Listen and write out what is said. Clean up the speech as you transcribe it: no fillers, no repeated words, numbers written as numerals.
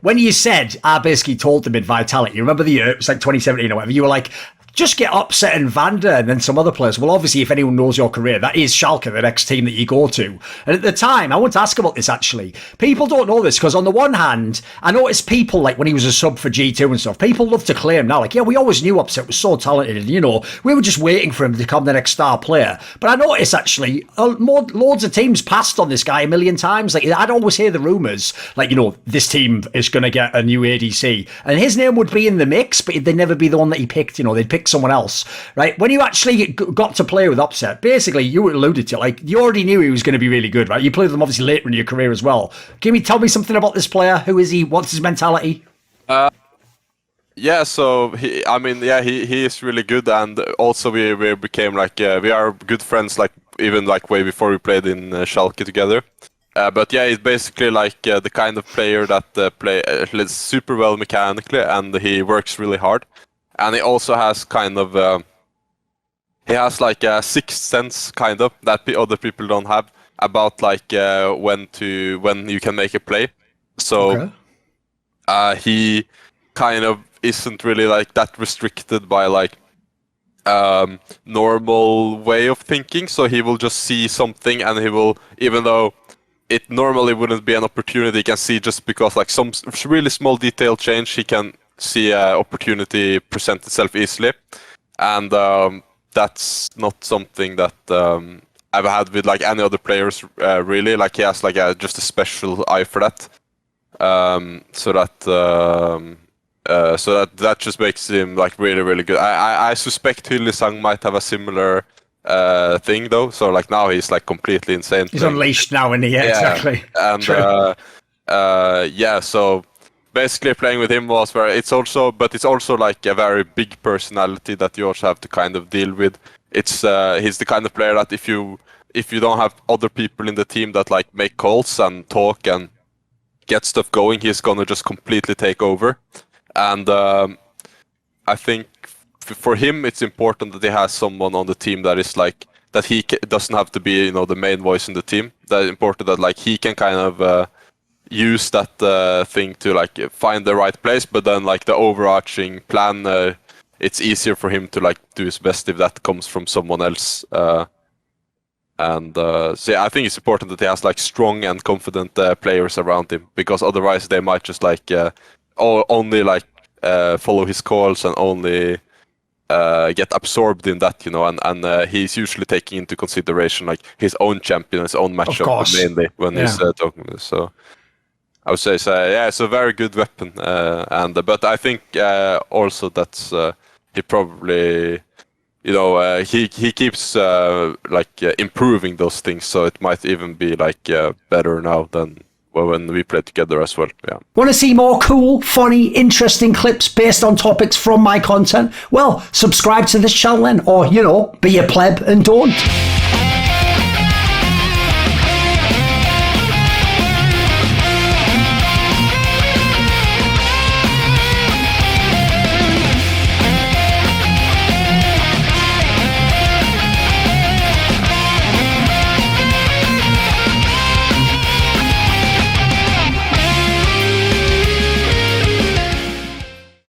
When you said, I basically told them in Vitality, you remember the year, it was like 2017 or whatever, you were like, just get Upset and Vander and then some other players. Well, obviously, if anyone knows your career, that is Schalke, the next team that you go to. And at the time, I want to ask about this actually. People don't know this because on the one hand, I noticed people, like when he was a sub for G2 and stuff, people love to claim now, like, yeah, we always knew Upset was so talented and, you know, we were just waiting for him to become the next star player. But I noticed actually, loads of teams passed on this guy a million times. Like, I'd always hear the rumours, like, you know, this team is going to get a new ADC. And his name would be in the mix, but they'd never be the one that he picked, you know, they'd pick someone else, right? When you actually got to play with Upset, basically you alluded to, like, you already knew he was going to be really good, right? You played with him obviously later in your career as well. Tell me something about this player. Who is he? What's his mentality? Yeah, so he is really good, and also we became like we are good friends, like even like way before we played in Schalke together. But yeah, he's basically like the kind of player that plays super well mechanically, and he works really hard. And he also has kind of he has like a sixth sense kind of that other people don't have about like when you can make a play. So he kind of isn't really like that restricted by like normal way of thinking. So he will just see something, and he will, even though it normally wouldn't be an opportunity, he can see just because like some really small detail change, he can see an opportunity present itself easily. And that's not something that I've had with like any other players really. Like he has like just a special eye for that. So that just makes him like really, really good. I suspect Hyllisang might have a similar thing though. So like now he's like completely insane. He's unleashed now, and exactly. And so basically playing with him was it's also like a very big personality that you also have to kind of deal with. It's he's the kind of player that if you don't have other people in the team that like make calls and talk and get stuff going, he's gonna just completely take over. And I think for him it's important that he has someone on the team that is like that he doesn't have to be, you know, the main voice in the team. That's important, that like he can kind of use that thing to like find the right place, but then like the overarching plan, it's easier for him to like do his best if that comes from someone else. So yeah, I think it's important that he has like strong and confident players around him, because otherwise they might just like only like follow his calls and only get absorbed in that, you know, and he's usually taking into consideration like his own champion, his own matchup mainly when he's talking to this. So I would say, yeah, it's a very good weapon, but I think also that's he probably, you know, he keeps like improving those things, so it might even be like better now than when we played together as well. Yeah. Want to see more cool, funny, interesting clips based on topics from my content? Well, subscribe to this channel then, or, you know, be a pleb and don't.